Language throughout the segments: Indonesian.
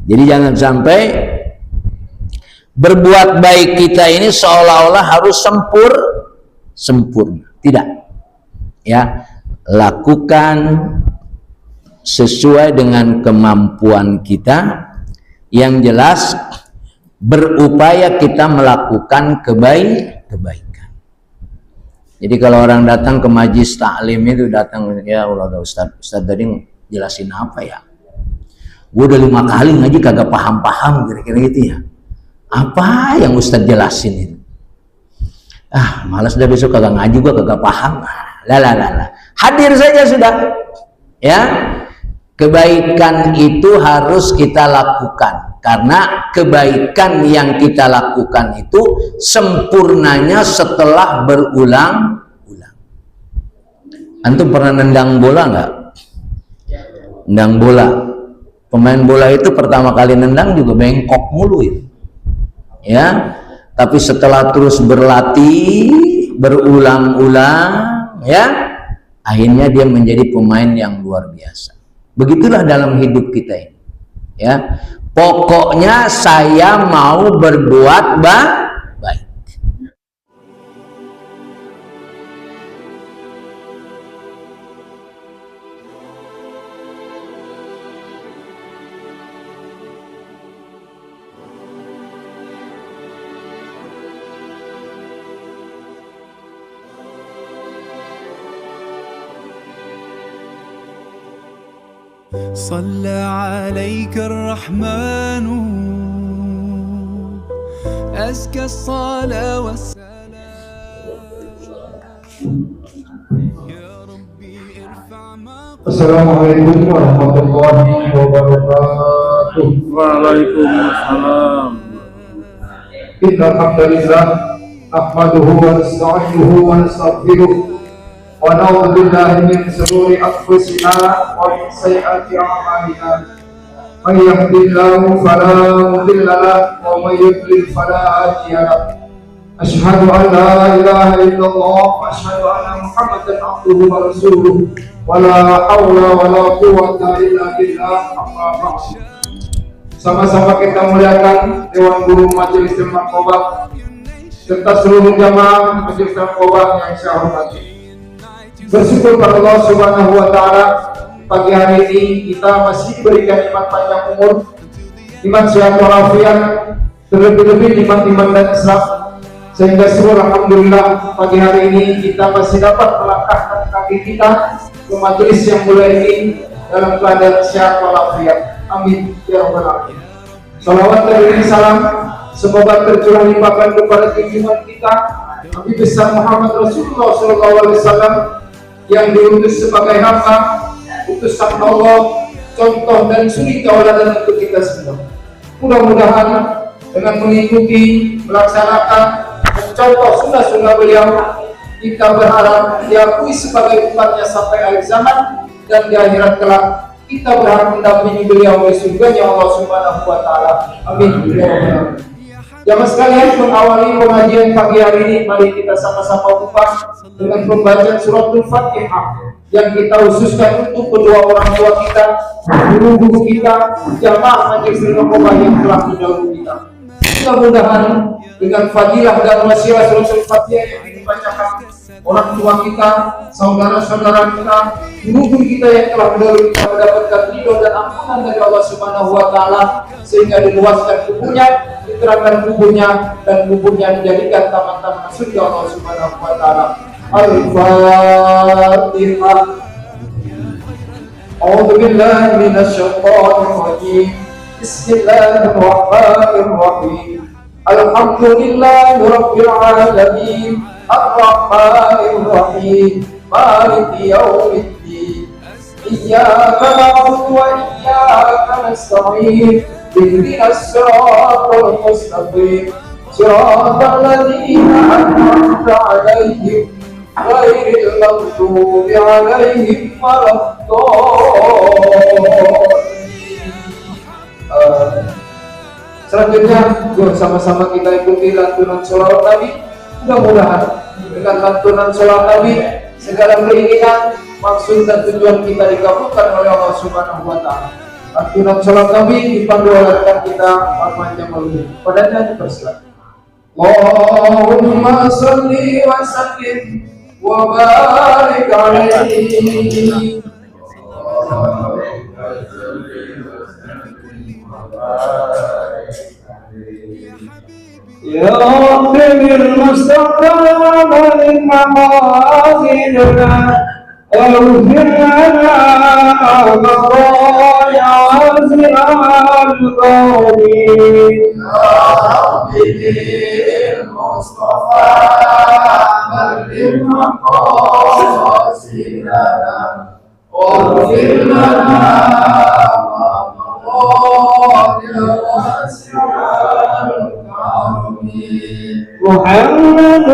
Jadi jangan sampai berbuat baik kita ini seolah-olah harus sempurna. Tidak. Ya, lakukan sesuai dengan kemampuan kita. Yang jelas berupaya kita melakukan kebaikan. Jadi kalau orang datang ke majlis taklim itu datang, ya Allah Ustaz tadi jelasin apa ya? Gue udah 5 kali ngaji kagak paham-paham, kira-kira gitu ya. Apa yang Ustaz jelasin itu? Malas dah, besok kagak ngaji, gue kagak paham. Lah. Hadir saja sudah. Ya, kebaikan itu harus kita lakukan. Karena kebaikan yang kita lakukan itu sempurnanya setelah berulang-ulang. Antum pernah nendang bola nggak? Nendang bola. Pemain bola itu pertama kali nendang juga bengkok mulu ya. Tapi setelah terus berlatih berulang-ulang ya, akhirnya dia menjadi pemain yang luar biasa. Begitulah dalam hidup kita ini ya. Pokoknya saya mau berbuat baik. صلى عليك الرحمن أزكى الصلاة والسلام يا ربي ارفع ما السلام عليكم ورحمة الله وبركاته. وعليكم السلام. إن الحمد لله نحمده ونستعينه ونستغفره ونعوذ بالله من شرور أنفسنا ومن سيئات أعمالنا. من يهده الله فلا مضل له ومن يضلل فلا هادي له. أشهد أن لا إله إلا الله وأشهد أن محمدا عبده ورسوله ولا حول ولا قوة إلا بالله. أما بعد. Sama-sama kita muliakan Dewan Guru Majelis Narkoba serta seluruh jamaah Majelis Narkoba yang saya hormati. Bersyukur pada Allah Subhanahu wa Ta'ala, pagi hari ini kita masih diberikan nikmat panjang umur, nikmat sehat walafiat, terlebih-lebih nikmat iman dan Islam, sehingga syukur alhamdulillah pagi hari ini kita masih dapat melangkahkan kaki kita ke majelis yang mulia ini dalam keadaan sehat walafiat. Amin ya rabbal alamin. Salawat dan salam semoga tercurah limpahkan kepada junjungan kita Nabi besar Muhammad Rasulullah SAW yang diutus sebagai hamba, utusan Allah, contoh dan suri tauladan untuk kita semua. Mudah-mudahan dengan mengikuti, melaksanakan, mencontoh sunnah-sunnah beliau, kita berharap diakui sebagai umatnya sampai akhir zaman, dan di akhirat kelak kita berharap mendampingi beliau di surganya Allah Subhanahu wa Ta'ala. Amin. Jamaah sekalian, mengawali pengajian pagi hari ini, mari kita sama-sama buka dengan pembacaan suratul Fatihah yang kita khususkan untuk kedua orang tua kita, guru-guru kita, jamaah majelis narkoba yang telah mendahului kita. Mudah-mudahan dengan fadilah dan wasilah suratul Fatihah yang dibacakan orang tua kita, saudara-saudara kita, guru-guru kita yang telah mendahului kita mendapatkan ridho dan ampunan dari Allah Subhanahu wa Ta'ala, sehingga diluaskan kuburnya, diterangkan kuburnya, dan kuburnya dijadikan taman-taman surga Allah Subhanahu wa Ta'ala. Al-Fatihah. A'udzu billahi minasy syaithanir rajim. Bismillahirrahmanirrahim. Alhamdulillahi rabbil alamin. Ar-Rahmanir Rahim. Maliki yaumiddin. Iyyaka na'budu wa iyyaka nasta'in. Ihdinas siratal mustaqim. Siratal ladzina an'amta 'alaihim ghairil maghdubi 'alaihim waladdallin. Selanjutnya, yuk sama-sama kita ikuti lantunan sholawat Nabi. Mudah-mudahan dengan lantunan sholawat Nabi segala keinginan, maksud dan tujuan kita dikabulkan oleh Allah Subhanahu wa Ta'ala. Akhirat sholat Nabi dipandu oleh kita panjang malunya. Padanya dipersilakan. Allahumma salli wa sallim wa barik alaihi. Ya Rabbi bil Mustafa balik maqasidana اغفر لنا مضايا واسع القوم يا ربي بالمصطفى بلغ مقاصدنا واغفر لنا مضايا واسع القوم محمد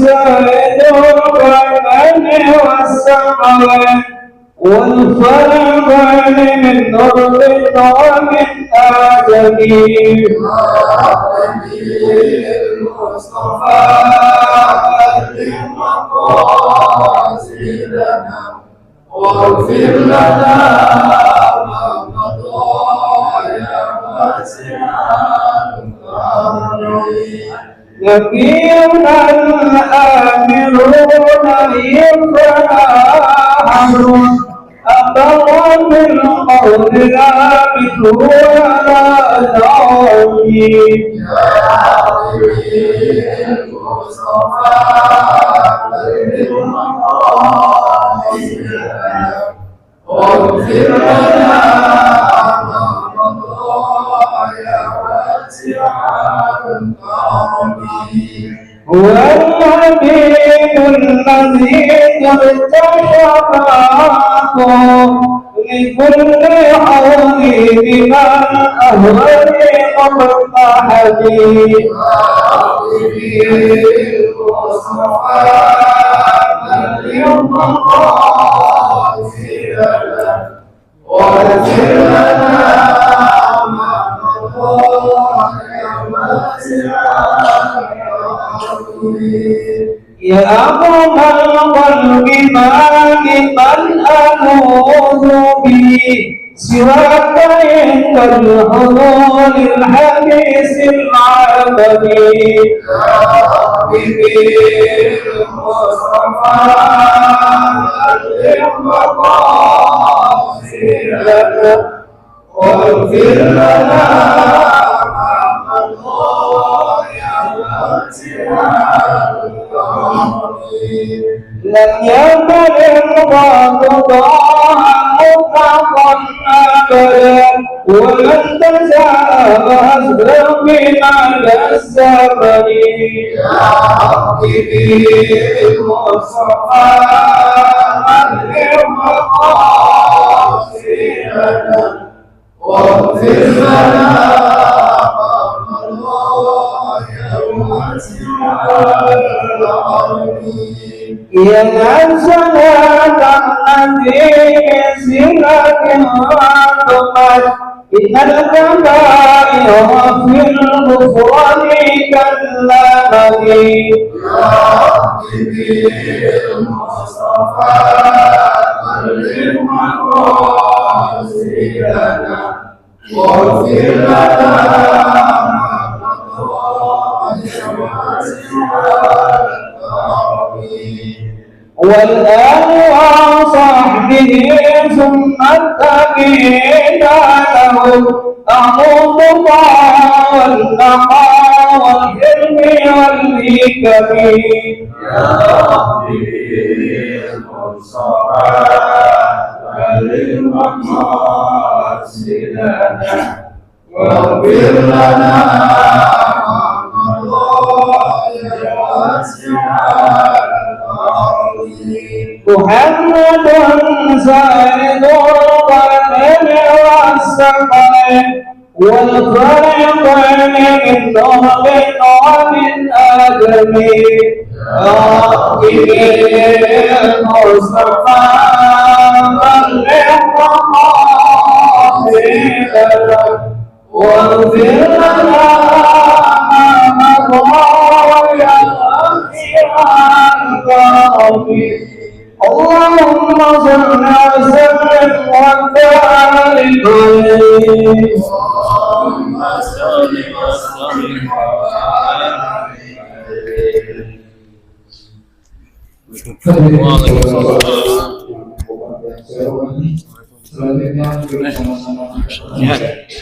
زائد الرحمن والسماء والفرقان من نور ومن آدم المصطفى مقاصدنا واغفر لنا ما مضى يا واسع نبينا الآمرون يفرحون أبرا بالقول لا منه ولا دعوني يا المصطفى واغفر لنا ما مضى يا واسع هو الحبيب الذي ارتشفاته لكل حبيب من أهوال مرتحبي المصطفى اليوم قاسرنا واغفر لنا ما مضى يا أقرب القلب مالك ألوذ به سواك عند الحضور الحديث العبدي يا ربي المصطفى بلغ مقاصدنا واغفر لنا لم يكن القضاء مطلقا ابدا ولن تجاوز بمدى الزمن يا ربي بالمصطفى بلغ مقاصدنا واغفر لنا يا صلاة النبي سيرك وانتقل إن الكبائر في الغفران كاللبن يا ربي بالمصطفى بلغ مقاصدنا واغفر لنا والآل وصحبه ثم التابعين لهم أعوذ والنقى والحلم والحكم يا ربي المصطفى بلغ مقاصدنا واغفر لنا محمد زائد القرن والسماء والفرقان من نور ومن آدم يا ربي المصطفى بلغ مقاصدنا واغفر لنا ما مضى يا واسع الكرم Allahumma salli wa sallim wa barik Allahumma sholli wa sallim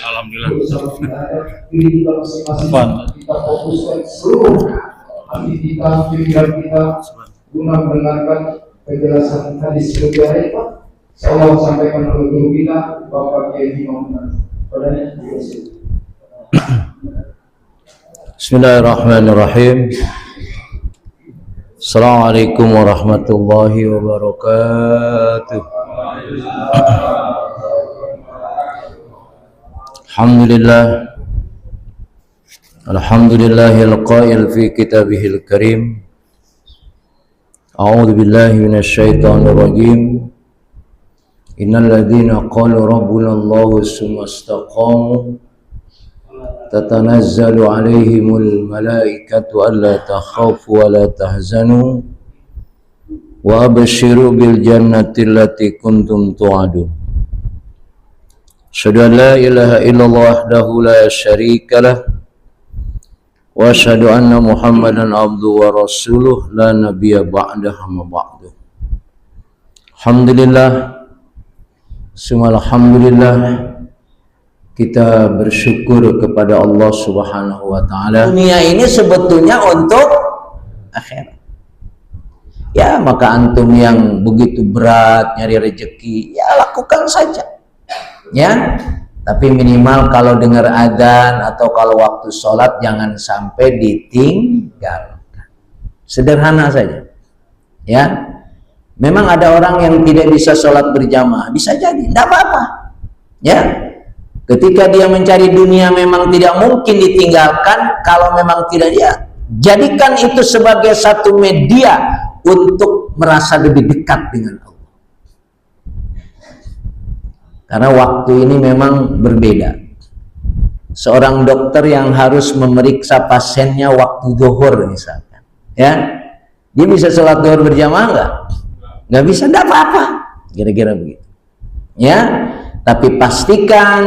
Alhamdulillah. Kita fokuskan seluruh hati kita, pikiran kita guna mendengarkan penjelasan hadis sejarah itu. Saya sampaikan oleh guru kita Bapak Kiai Muhammad. Padanya Bismillahirrahmanirrahim. Assalamualaikum warahmatullahi wabarakatuh. Alhamdulillah. Alhamdulillahil qail fi kitabihil karim. A'udzu billahi minasyaitonir rajim. Innal ladzina qalu rabbuna Allahu tsumma istaqamu tatanazzalu alaihimul malaikatu alla takhafu wa la tahzanu wa abshiru bil jannati allati kuntum tu'adun. Asyhadu an la ilaha illallah wahdahu la syarika lah wa asyhadu anna Muhammadan abduhu wa rasuluh la nabiyya ba'dahu amma ba'du. Alhamdulillah, semua alhamdulillah, kita bersyukur kepada Allah Subhanahu wa taala. Dunia ini sebetulnya untuk akhirat. Ya, maka antum yang begitu berat nyari rezeki, ya lakukan saja. Ya, tapi minimal kalau dengar adzan atau kalau waktu sholat jangan sampai ditinggalkan. Sederhana saja. Ya, memang ada orang yang tidak bisa sholat berjamaah, bisa jadi, tidak apa-apa. Ya, ketika dia mencari dunia memang tidak mungkin ditinggalkan. Kalau memang tidak, dia jadikan itu sebagai satu media untuk merasa lebih dekat dengan Allah. Karena waktu ini memang berbeda. Seorang dokter yang harus memeriksa pasiennya waktu zuhur misalkan, ya, dia bisa sholat zuhur berjamaah nggak? Nggak bisa, tidak apa-apa, kira-kira begitu. Ya, tapi pastikan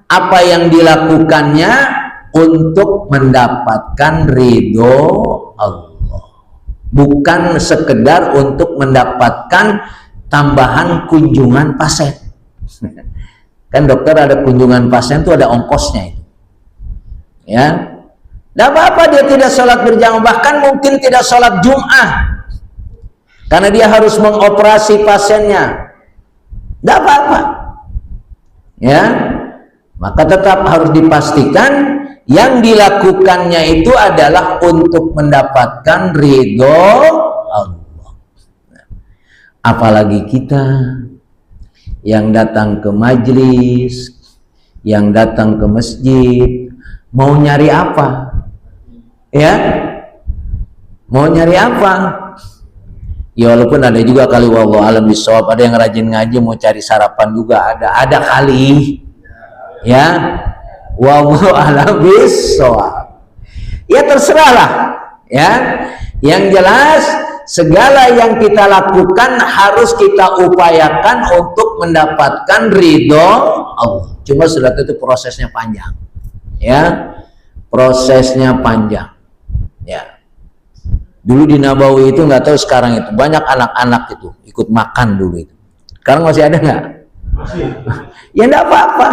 apa yang dilakukannya untuk mendapatkan ridho Allah, bukan sekedar untuk mendapatkan tambahan kunjungan pasien. Kan dokter ada kunjungan pasien itu ada ongkosnya itu. Ya, tidak apa-apa dia tidak sholat berjamaah, bahkan mungkin tidak sholat Jum'ah karena dia harus mengoperasi pasiennya. Tidak apa-apa. Ya, maka tetap harus dipastikan yang dilakukannya itu adalah untuk mendapatkan ridho Allah. Apalagi kita yang datang ke majlis, yang datang ke masjid, mau nyari apa? Ya, mau nyari apa? Ya walaupun ada juga kali wallahu alam bisawab, ada yang rajin ngaji mau cari sarapan juga ada kali. Ya, wallahu alam bisawab. Ya terserahlah. Ya, yang jelas segala yang kita lakukan harus kita upayakan untuk mendapatkan ridho Allah. Cuma sudah itu prosesnya panjang. Ya, prosesnya panjang. Ya. Dulu di Nabawi itu nggak tahu sekarang itu banyak anak-anak itu ikut makan dulu itu. Sekarang masih ada nggak? Masih. Ya nggak apa-apa.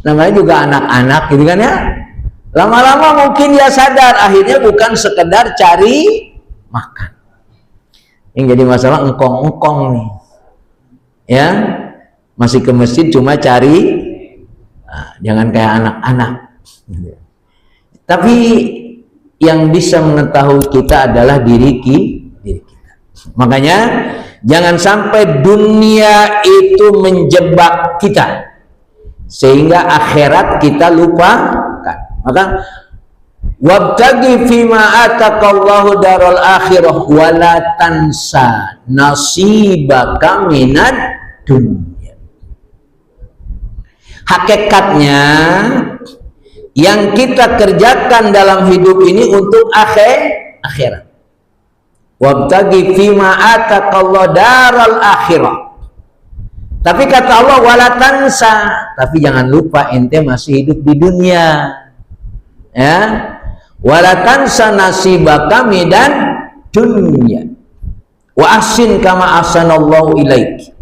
Namanya juga anak-anak gitu kan ya. Lama-lama mungkin dia sadar akhirnya bukan sekedar cari makan. Yang jadi masalah engkong-engkong nih. Ya. Masih ke masjid cuma cari, nah, jangan kayak anak-anak. Tapi yang bisa mengetahui kita adalah diri kita. Makanya jangan sampai dunia itu menjebak kita sehingga akhirat kita lupakan. Maka wabtaghi fima atakallahu daral akhirah wala tansa nasibaka minad dunya. Hakikatnya yang kita kerjakan dalam hidup ini untuk akhirat. Wabtaghi fima ataqallahu daral akhirah. Tapi kata Allah wala tansa, tapi jangan lupa ente masih hidup di dunia. Ya. Wala tansa nasibaka minan dunya. Wa ahsin kama ahsanallahu ilaik.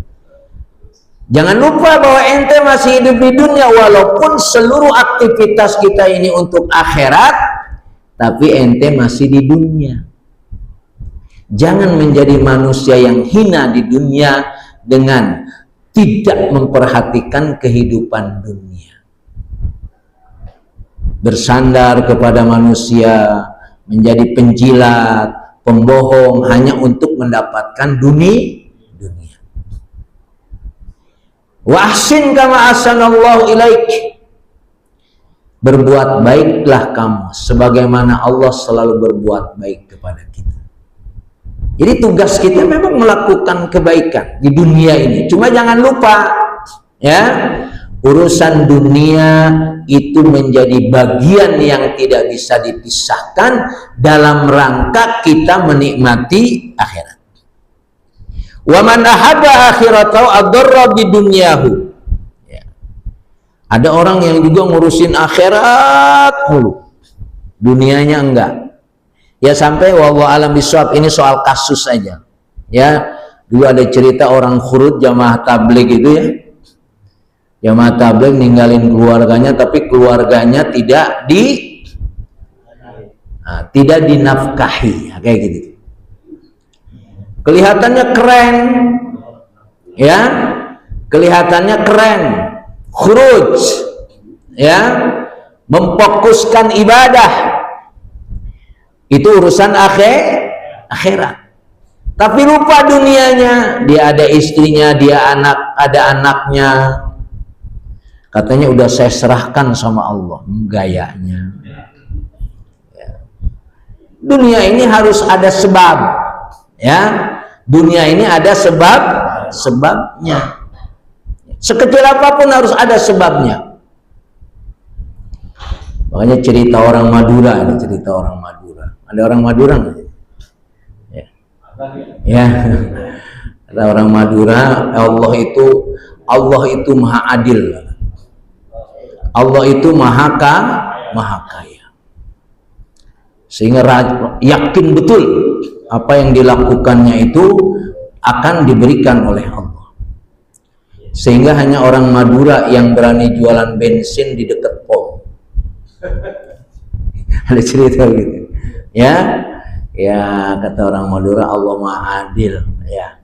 Jangan lupa bahwa ente masih hidup di dunia, walaupun seluruh aktivitas kita ini untuk akhirat, tapi ente masih di dunia. Jangan menjadi manusia yang hina di dunia dengan tidak memperhatikan kehidupan dunia. Bersandar kepada manusia, menjadi penjilat, pembohong hanya untuk mendapatkan dunia. Wa ahsin kama ahsanallahu ilaik. Berbuat baiklah kamu sebagaimana Allah selalu berbuat baik kepada kita. Jadi tugas kita memang melakukan kebaikan di dunia ini. Cuma jangan lupa ya, urusan dunia itu menjadi bagian yang tidak bisa dipisahkan dalam rangka kita menikmati akhirat. Wa man ahabba akhiratahu adarra bi dunyahu. Ya. Ada orang yang juga ngurusin akhirat mulu, dunianya enggak. Ya sampai wallahu alam bisawab, ini soal kasus aja. Ya, dulu ada cerita orang khurud jamaah tabligh itu ya. Jamaah tabligh ninggalin keluarganya, tapi keluarganya tidak dinafkahi, kayak gitu. Kelihatannya keren, ya, kelihatannya keren, khuruj, ya, memfokuskan ibadah, itu urusan akhirat. Tapi lupa dunianya, dia ada istrinya, dia ada anaknya, katanya udah saya serahkan sama Allah, gayanya. Ya. Dunia ini harus ada sebab. Ya, dunia ini ada sebabnya. Sekecil apapun harus ada sebabnya. Makanya cerita orang Madura, ini cerita orang Madura. Ada orang Madura nggak? Ya. Ya. Ada orang Madura, Allah itu maha adil. Allah itu maha kaya. Sehingga yakin betul apa yang dilakukannya itu akan diberikan oleh Allah. Sehingga hanya orang Madura yang berani jualan bensin di dekat pom. Ada cerita gitu. Ya, kata orang Madura, Allah maha adil. Ya,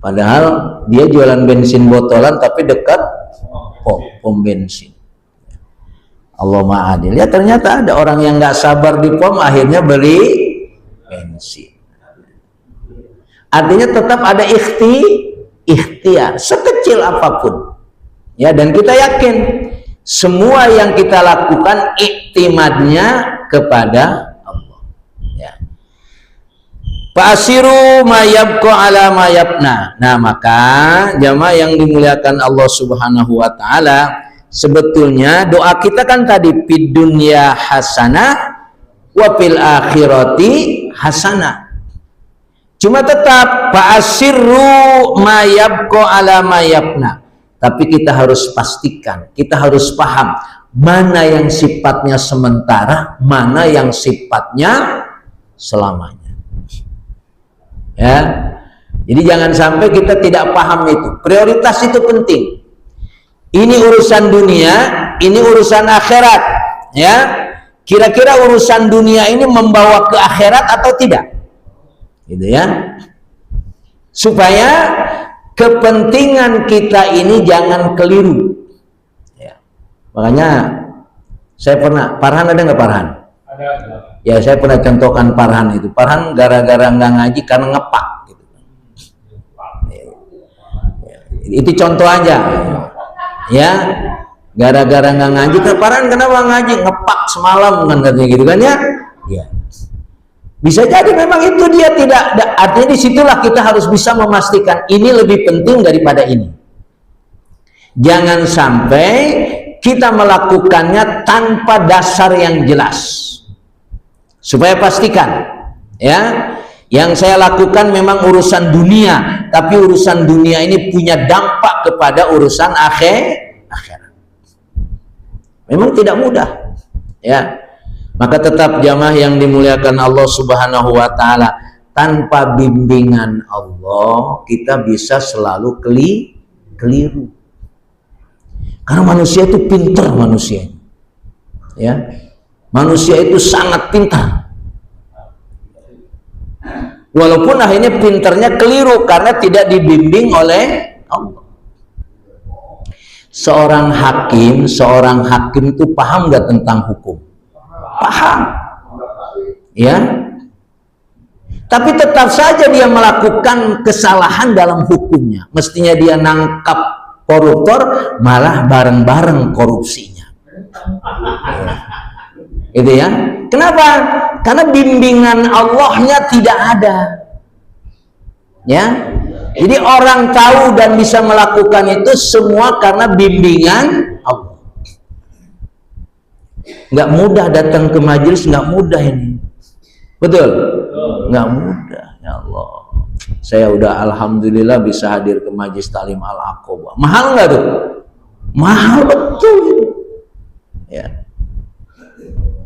padahal dia jualan bensin botolan tapi dekat pom bensin. Allah maha adil. Ya ternyata ada orang yang nggak sabar di pom akhirnya beli bensin. Artinya tetap ada ikhtiar sekecil apapun. Ya, dan kita yakin semua yang kita lakukan iktimadnya kepada Allah. Ya. Fa'asiru ma yabqa ala ma yabna. Nah, maka jamaah yang dimuliakan Allah Subhanahu wa taala, sebetulnya doa kita kan tadi fid dunya hasanah wa fil akhirati hasanah. Cuma tetap fa'asirru ma yabqa ala ma yabna. Tapi kita harus pastikan, kita harus paham mana yang sifatnya sementara, mana yang sifatnya selamanya. Ya. Jadi jangan sampai kita tidak paham itu. Prioritas itu penting. Ini urusan dunia, ini urusan akhirat. Ya. Kira-kira urusan dunia ini membawa ke akhirat atau tidak? Gitu ya, supaya kepentingan kita ini jangan keliru. Ya. Makanya saya pernah, Farhan ada nggak Farhan? Ada. Ya saya pernah contohkan Farhan itu. Farhan gara-gara nggak ngaji karena ngepak. Gitu. Ya. Itu contoh aja. Ya, gara-gara nggak ngaji, Farhan kenapa ngaji? Ngepak semalam kan katanya gitu kan ya? Ya. Bisa jadi memang itu dia tidak, artinya disitulah kita harus bisa memastikan ini lebih penting daripada ini. Jangan sampai kita melakukannya tanpa dasar yang jelas. Supaya pastikan, ya, Yang saya lakukan memang urusan dunia, tapi urusan dunia ini punya dampak kepada urusan akhirat. Memang tidak mudah, ya. Maka tetap jamaah yang dimuliakan Allah Subhanahu wa taala, tanpa bimbingan Allah kita bisa selalu keliru. Karena manusia itu pintar, manusia. Ya. Manusia itu sangat pintar. Walaupun akhirnya pintarnya keliru karena tidak dibimbing oleh Allah. Seorang hakim itu paham nggak tentang hukum? Paham, ya. Tapi tetap saja dia melakukan kesalahan dalam hukumnya. Mestinya dia nangkap koruptor, malah bareng-bareng korupsinya. Gitu ya. Kenapa? Karena bimbingan Allahnya tidak ada. Ya. Jadi orang tahu dan bisa melakukan itu semua karena bimbingan Allah. Nggak mudah datang ke majelis, nggak mudah ini. Betul? Nggak mudah, ya Allah. Saya udah alhamdulillah bisa hadir ke majelis Ta'lim Al-Aqabah. Mahal nggak tuh? Mahal betul. Ya.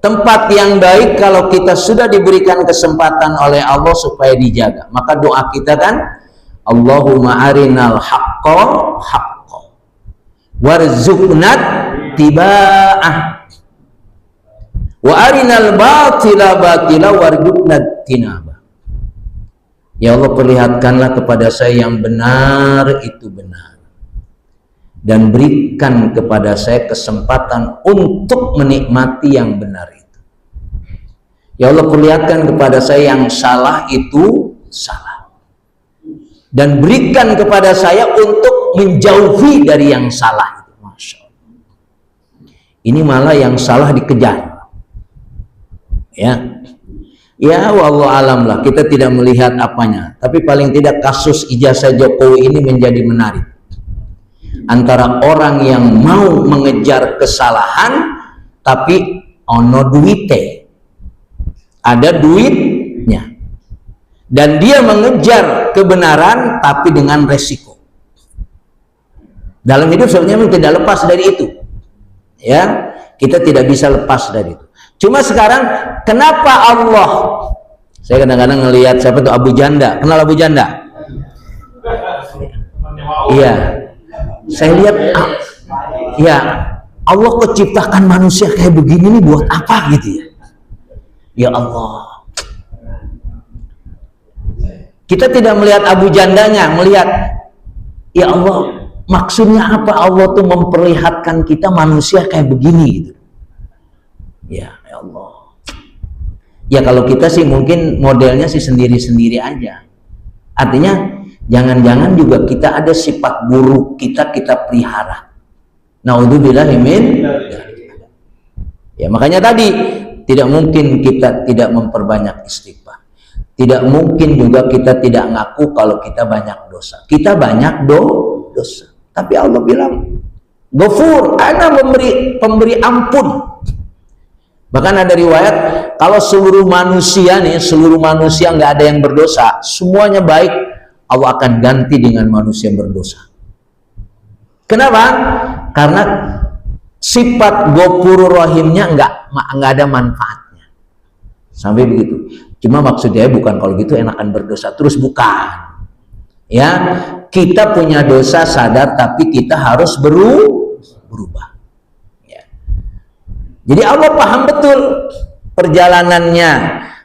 Tempat yang baik kalau kita sudah diberikan kesempatan oleh Allah supaya dijaga. Maka doa kita kan, Allahumma arinal haqqa haqqa warzuqna tiba'ah wa arinal batila batila warzuqna tinabah. Ya Allah, perlihatkanlah kepada saya yang benar itu benar, dan berikan kepada saya kesempatan untuk menikmati yang benar itu. Ya Allah, perlihatkan kepada saya yang salah itu salah, dan berikan kepada saya untuk menjauhi dari yang salah itu. Masya Allah. Ini malah yang salah dikejar. Ya wallahu alam lah, kita tidak melihat apanya, tapi paling tidak kasus ijazah Jokowi ini menjadi menarik. Antara orang yang mau mengejar kesalahan tapi ono duite, ada duitnya, dan dia mengejar kebenaran tapi dengan resiko. Dalam hidup sebenarnya memang tidak lepas dari itu, ya, kita tidak bisa lepas dari itu. Cuma sekarang kenapa Allah, saya kadang-kadang ngelihat siapa tuh Abu Janda, kenal Abu Janda? Iya, saya lihat, ya Allah kok ciptakan manusia kayak begini nih buat apa gitu ya? Ya Allah, kita tidak melihat Abu Jandanya, melihat ya Allah, maksudnya apa Allah tuh memperlihatkan kita manusia kayak begini gitu. Ya Allah. Ya kalau kita sih mungkin modelnya sih sendiri-sendiri aja. Artinya jangan-jangan juga kita ada sifat buruk kita pelihara. Naudzubillahi min. Ya makanya tadi tidak mungkin kita tidak memperbanyak istighfar. Tidak mungkin juga kita tidak ngaku kalau kita banyak dosa. Kita banyak dosa. Tapi Allah bilang, Ghafur, ana pemberi ampun. Bahkan ada riwayat, kalau seluruh manusia nggak ada yang berdosa, semuanya baik, Allah akan ganti dengan manusia yang berdosa. Kenapa? Karena sifat Ghafurur Rahimnya nggak ada manfaatnya. Sampai begitu. Cuma maksudnya bukan kalau gitu enakan berdosa terus, bukan. Ya, kita punya dosa sadar, tapi kita harus berubah. Jadi Allah paham betul perjalanannya.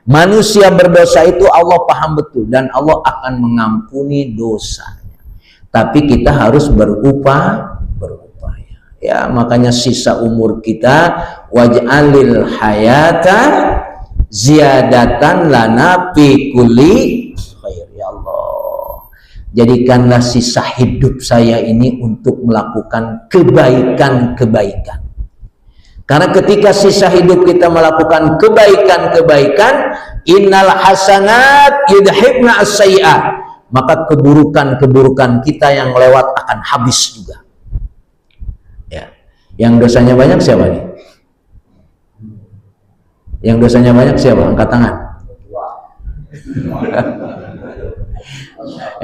Manusia berdosa itu Allah paham betul, dan Allah akan mengampuni dosanya. Tapi kita harus berupaya. Ya, makanya sisa umur kita, waj'alil hayata ziyadatan lana fi kulli khair. Ya Allah, jadikanlah sisa hidup saya ini untuk melakukan kebaikan-kebaikan. Karena ketika sisa hidup kita melakukan kebaikan-kebaikan, innal hasanat yudhibna as-sayyi'at, maka keburukan-keburukan kita yang lewat akan habis juga. Ya. Yang dosanya banyak siapa nih? Yang dosanya banyak siapa? Angkat tangan.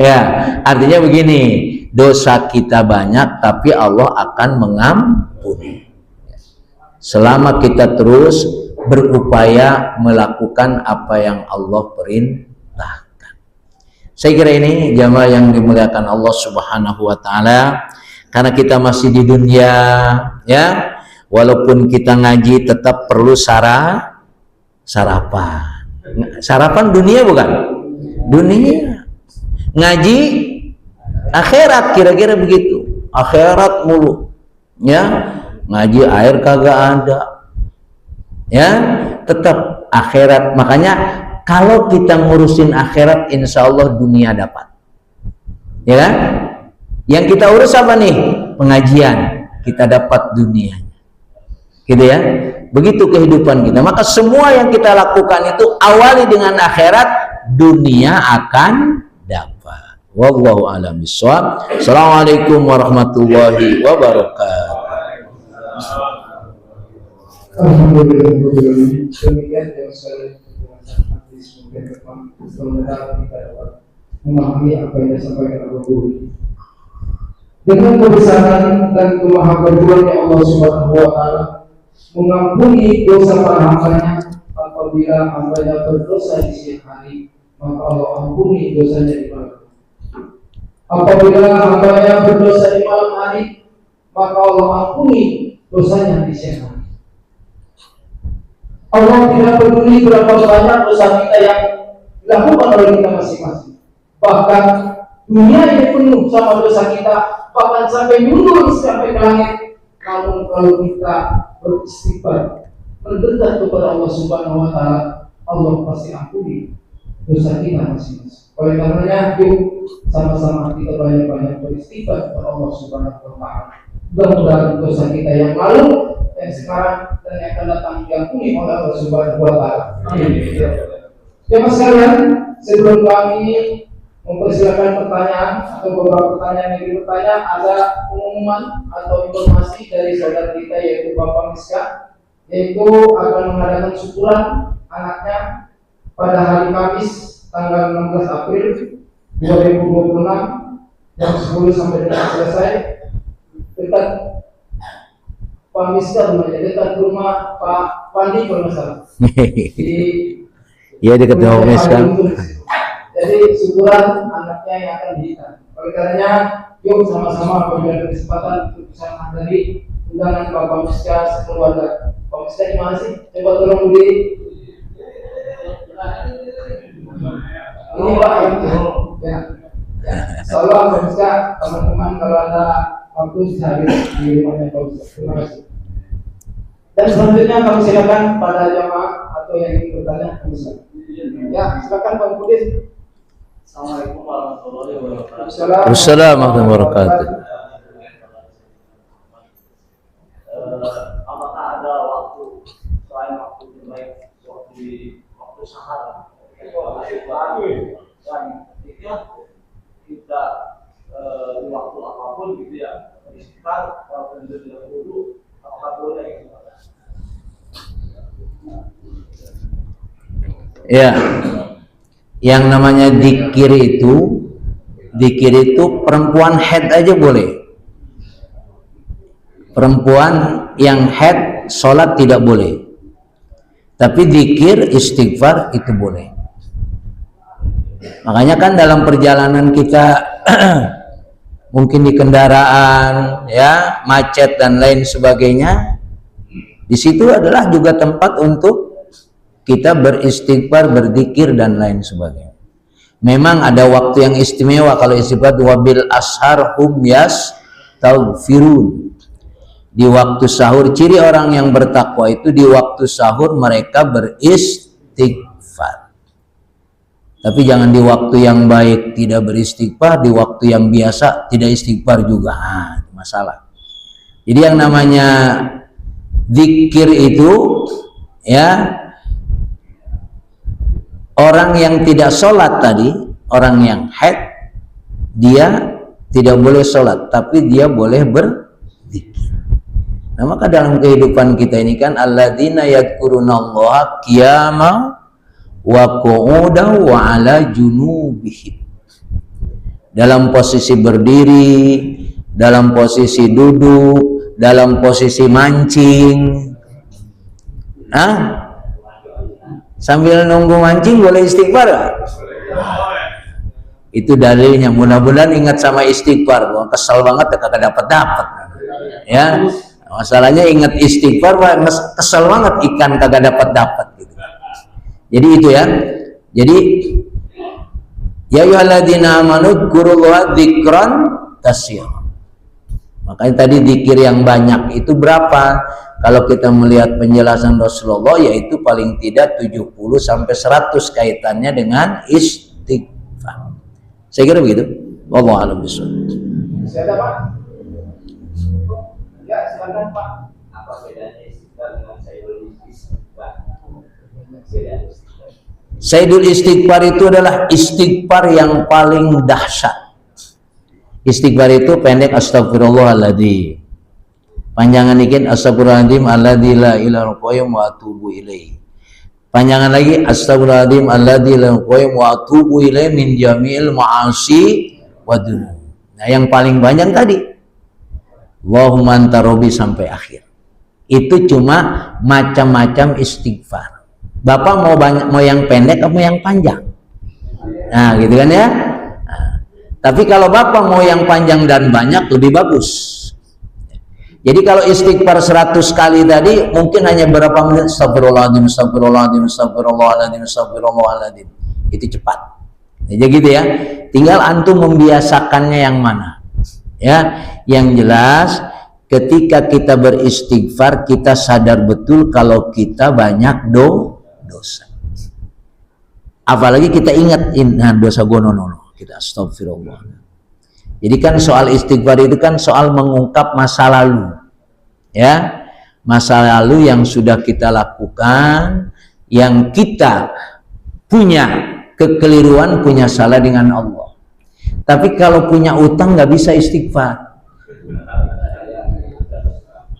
Ya, artinya begini, dosa kita banyak tapi Allah akan mengampuni selama kita terus berupaya melakukan apa yang Allah perintahkan. Saya kira ini jamaah yang dimuliakan Allah Subhanahu wa taala, karena kita masih di dunia ya, walaupun kita ngaji tetap perlu sarapan. Sarapan dunia bukan? Dunia. Ngaji akhirat, kira-kira begitu. Akhirat mulu. Ya, ngaji air kagak ada. Ya, tetap akhirat. Makanya kalau kita ngurusin akhirat, insya Allah dunia dapat. Ya kan? Yang kita urus apa nih? Pengajian. Kita dapat dunianya. Gitu ya. Begitu kehidupan kita. Maka semua yang kita lakukan itu awali dengan akhirat, dunia akan dapat. Wallahu a'lam bishawab. Assalamualaikum warahmatullahi wabarakatuh. Alhamdulillah, demikian yang saya hadis mungkin semoga kita dapat memahami apa yang disampaikan oleh guru. Dengan kebesaran dan kemahabertuhannya Allah Subhanahu wa taala mengampuni dosa para hambanya. Apabila hambanya berdosa di siang hari, maka Allah ampuni dosanya di malam. Apabila hambanya berdosa di malam hari, maka Allah ampuni dosanya di siang hari. Allah tidak peduli berapa banyak dosa kita yang dilakukan oleh kita masing-masing. Bahkan dunia ini penuh sama dosa kita, bahkan sampai mundur sampai ke langit. Namun kalau kita beristighfar, mendekat kepada Allah Subhanahu wa taala, Allah pasti ampuni dosa kita masing-masing. Oleh karenanya, yuk sama-sama kita banyak-banyak beristighfar kepada Allah Subhanahu wa taala. Mudah-mudahan dosa kita yang lalu dan sekarang dan yang akan datang diampuni oleh Allah Subhanahu wa taala. Amin. Jemaah sekalian, sebelum kami mempersilakan pertanyaan atau beberapa pertanyaan yang bertanya, ada pengumuman atau informasi dari saudara kita yaitu Bapak Miska, yaitu akan mengadakan syukuran anaknya pada hari Kamis tanggal 16 April 2026 jam 10 sampai dengan selesai dekat Pak Miska rumahnya, dekat rumah Pak Pandi kalau nggak salah. Iya, dekat rumah Miska. Jadi syukuran anaknya yang akan dihitan. Oleh karenanya, yuk sama-sama apabila ada kesempatan untuk bisa menghadiri undangan Bapak Miska sekeluarga. Pak Miska di mana sih? Coba tolong berdiri. Ini Pak ya. Salam Pak Miska, teman-teman kalau ada waktu bisa hadir di rumahnya Pak Miska. Terima kasih. Dan selanjutnya kami silakan pada jamaah atau yang ingin bertanya kami silakan. Ya, silakan Pak Budin. Assalamualaikum warahmatullahi wabarakatuh. Assalamualaikum warahmatullahi wabarakatuh. Apakah ada waktu selain waktu terbaik waktu sahar? Dan kita di waktu apapun gitu ya, istighfar kalau tidak dulu apakah boleh? Ya, yang namanya dzikir itu perempuan haid aja boleh. Perempuan yang haid sholat tidak boleh. Tapi dzikir istighfar itu boleh. Makanya kan dalam perjalanan kita mungkin di kendaraan ya, macet dan lain sebagainya, di situ adalah juga tempat untuk kita beristighfar, berzikir dan lain sebagainya. Memang ada waktu yang istimewa kalau istighfar, wabil ashar hum yastaghfirun. Di waktu sahur, ciri orang yang bertakwa itu di waktu sahur mereka beristighfar. Tapi jangan di waktu yang baik tidak beristighfar, di waktu yang biasa tidak istighfar juga. Masalah. Jadi yang namanya zikir itu ya, orang yang tidak sholat tadi, orang yang haid, dia tidak boleh sholat, tapi dia boleh berzikir. Nah, maka dalam kehidupan kita ini kan alladzina yadhkurunallaha qiyaman wa qu'udan wa ala junubihim. Dalam posisi berdiri, dalam posisi duduk, dalam posisi mancing. Sambil nunggu mancing boleh istighfar gak? Itu dalilnya. Mudah-mudahan ingat sama istighfar. Gua kesel banget kagak dapat ya. Masalahnya ingat istighfar, kesel banget ikan kagak dapat gitu. Jadi itu ya. Jadi ya ayyuhalladzina amanu dzkurullaha dzikran katsiran. Makanya tadi zikir yang banyak itu berapa? Kalau kita melihat penjelasan Rasulullah, yaitu paling tidak 70 sampai 100 kaitannya dengan istighfar. Saya kira begitu. Wallahu a'lam bishawab. Siapa Pak? Ya, silakan Pak. Apa bedanya istighfar dengan sayyidul istighfar? Sayyidul istighfar itu adalah istighfar yang paling dahsyat. Istighfar itu pendek astagfirullahaladzim. Panjangan ikin astagfirullahaladzim alladzi la ilaha illa huwa wa atubu ilaih. Panjangan lagi astagfirullahaladzim alladzi la ilaha illa huwa wa atubu ilaih min jami'il ma'asi wa dzunub. Nah, yang paling panjang tadi Allahumma anta rabbi sampai akhir. Itu cuma macam-macam istighfar. Bapak mau yang pendek atau yang panjang? Nah, gitu kan ya? Tapi kalau Bapak mau yang panjang dan banyak, lebih bagus. Jadi kalau istighfar 100 kali tadi mungkin hanya berapa menit, astagfirullahaladzim, astagfirullahaladzim, astagfirullahaladzim, astagfirullahaladzim. Itu cepat. Jadi gitu ya. Tinggal antum membiasakannya yang mana. Ya, yang jelas ketika kita beristighfar kita sadar betul kalau kita banyak dosa. Apalagi kita ingat dosa gono-nono. Kita astagfirullah. Jadi kan soal istighfar itu kan soal mengungkap masa lalu, ya, masa lalu yang sudah kita lakukan, yang kita punya kekeliruan, punya salah dengan Allah. Tapi kalau punya utang nggak bisa istighfar.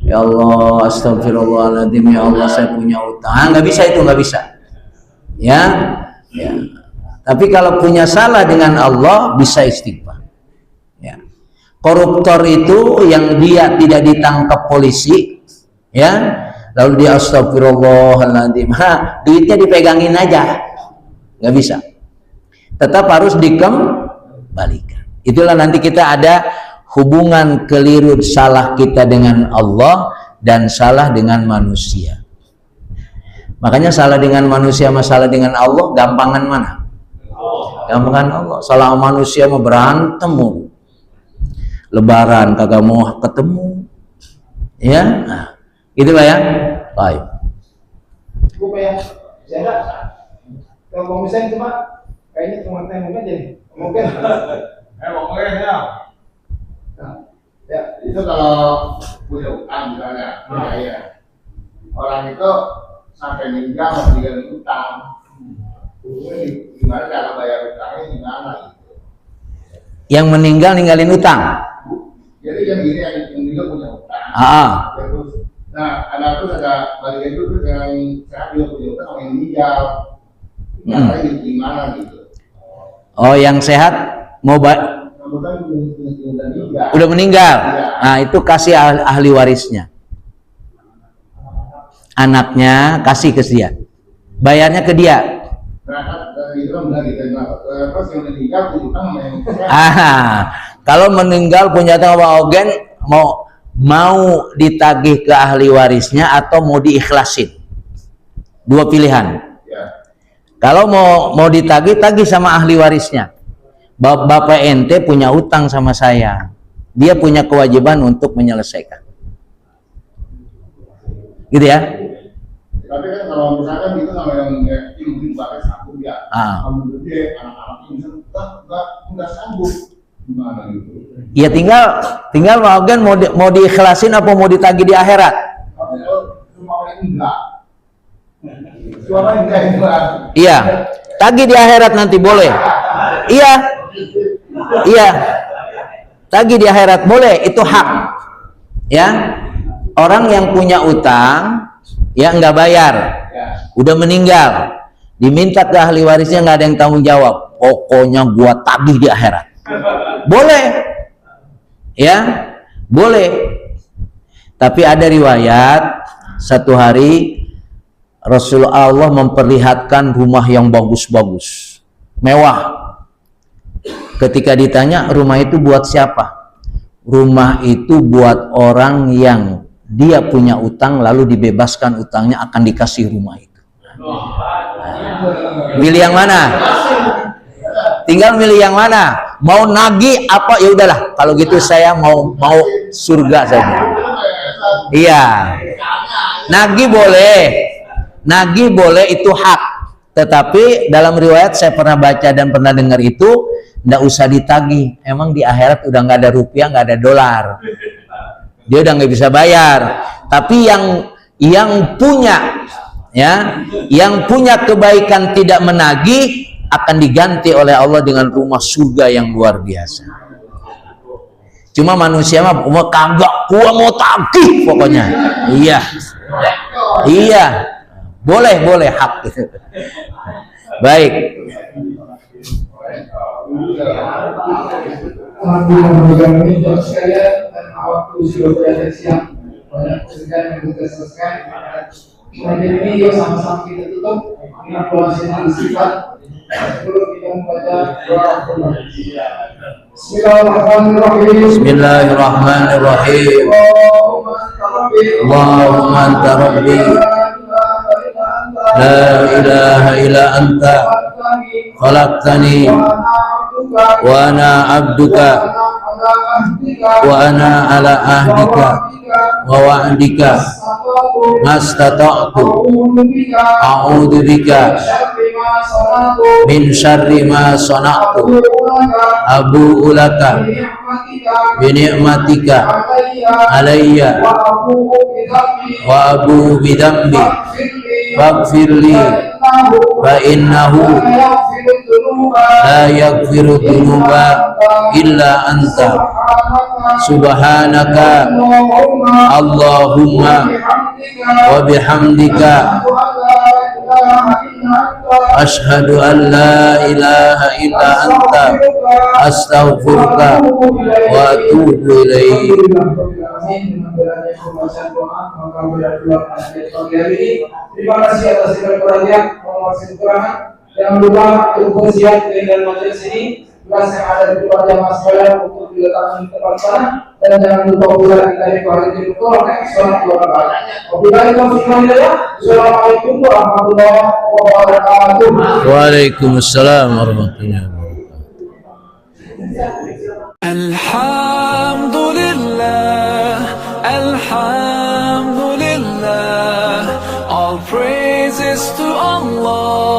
Ya Allah, astagfirullahaladzim, ya Allah saya punya utang, nggak bisa itu, nggak bisa. Ya. Tapi kalau punya salah dengan Allah bisa istighfar. Ya. Koruptor itu yang dia tidak ditangkap polisi, ya, lalu dia astagfirullahaladzim, duitnya dipegangin aja, nggak bisa. Tetap harus dikembalikan. Itulah nanti kita ada hubungan keliru salah kita dengan Allah dan salah dengan manusia. Makanya salah dengan manusia sama salah dengan Allah gampangan mana? Gampangan Allah. Salah manusia mau berantem mulu. Lebaran kagak mau ketemu. Ya, nah, itulah ya. Baik. Bu ya, saya kalau misalnya cuma kayaknya cuma tengok aja nih. Mungkin. Ngomongnya ya. Nah, ya itu kalau punya utang misalnya, ya. Orang itu sampai meninggal masih dengan utang. Gimana cara bayar utangnya gimana gitu? Yang meninggal ninggalin utang. Jadi yang gini yang meninggal punya utang. Terus, nah ada bagian itu yang sehat juga punya utang sama yang meninggal. Caranya gimana gitu? Oh, yang sehat mau udah meninggal. Ya. Nah itu kasih ahli warisnya. Anaknya kasih ke dia. Bayarnya ke dia. Kalau meninggal punya utang sama Ogen mau ditagih ke ahli warisnya atau mau diikhlasin, dua pilihan. Kalau mau ditagih, tagih sama ahli warisnya. Bapak ente punya utang sama saya, dia punya kewajiban untuk menyelesaikan, gitu ya. Tapi kan kalau misalkan gitu sama yang mungkin pakai sanggup ya, menurut dia anak-anaknya misalnya nggak sanggup, gimana gitu? Ya tinggal mau diikhlasin apa mau ditagih di akhirat? Iya, tagih di akhirat nanti boleh. Iya, tagih di akhirat boleh, itu hak. Ya, orang yang punya utang ya nggak bayar, udah meninggal, diminta ke ahli warisnya, nggak ada yang tanggung jawab, pokoknya gua tagih di akhirat. Boleh, ya, boleh. Tapi ada riwayat satu hari Rasulullah memperlihatkan rumah yang bagus-bagus, mewah. Ketika ditanya, rumah itu buat siapa? Rumah itu buat orang yang dia punya utang lalu dibebaskan utangnya, akan dikasih rumah itu. Milih yang mana? Tinggal milih yang mana. Mau nagih apa? Ya udahlah. Kalau gitu saya mau surga saja. Iya. Nagih boleh, itu hak. Tetapi dalam riwayat saya pernah baca dan pernah dengar itu, nggak usah ditagih. Emang di akhirat udah nggak ada rupiah, nggak ada dolar. Dia udah nggak bisa bayar. Tapi yang punya, ya, yang punya kebaikan tidak menagih akan diganti oleh Allah dengan rumah surga yang luar biasa. Cuma manusia mah kagak, gua mau tagih pokoknya. Iya, boleh hak gitu. Baik. Alhamdulillah sekalian, dan waktu sudah berada siang, banyak pekerjaan yang kita selesaikan. Selanjutnya video sama-sama kita tutup dengan doa yang sifat. Sebelum kita membaca doa Bismillahirrahmanirrahim. Bismillahirrahmanirrahim. Allahumma anta rabbi la ilaha illa anta khalaqtani wa ana abduka wa ana ala ahdika wa wa'dika mastata'tu a'udzu bika min syarri ma sana'tu abu'u laka bi ni'matika alayya wa abu'u bi dhanbi faghfirli fa innahu la yaghfiru dhunuba illa anta subhanaka Allahumma wa bihamdika ashhadu an la ilaha illa anta astaghfiruka wa atubu ilaik. Terima kasih atas segala perhatian, kekurangan. Jangan lupa untuk bersiap dengan majelis ini. Tugas yang ada di depan jamaah sekalian untuk diletakkan di tempat sana, dan jangan lupa pula kita dibahas di Al-Quran sholat 2 rakaat. Assalamualaikum warahmatullahi wabarakatuh. Waalaikumsalam warahmatullahi wabarakatuh. Alhamdulillah, all praises to Allah.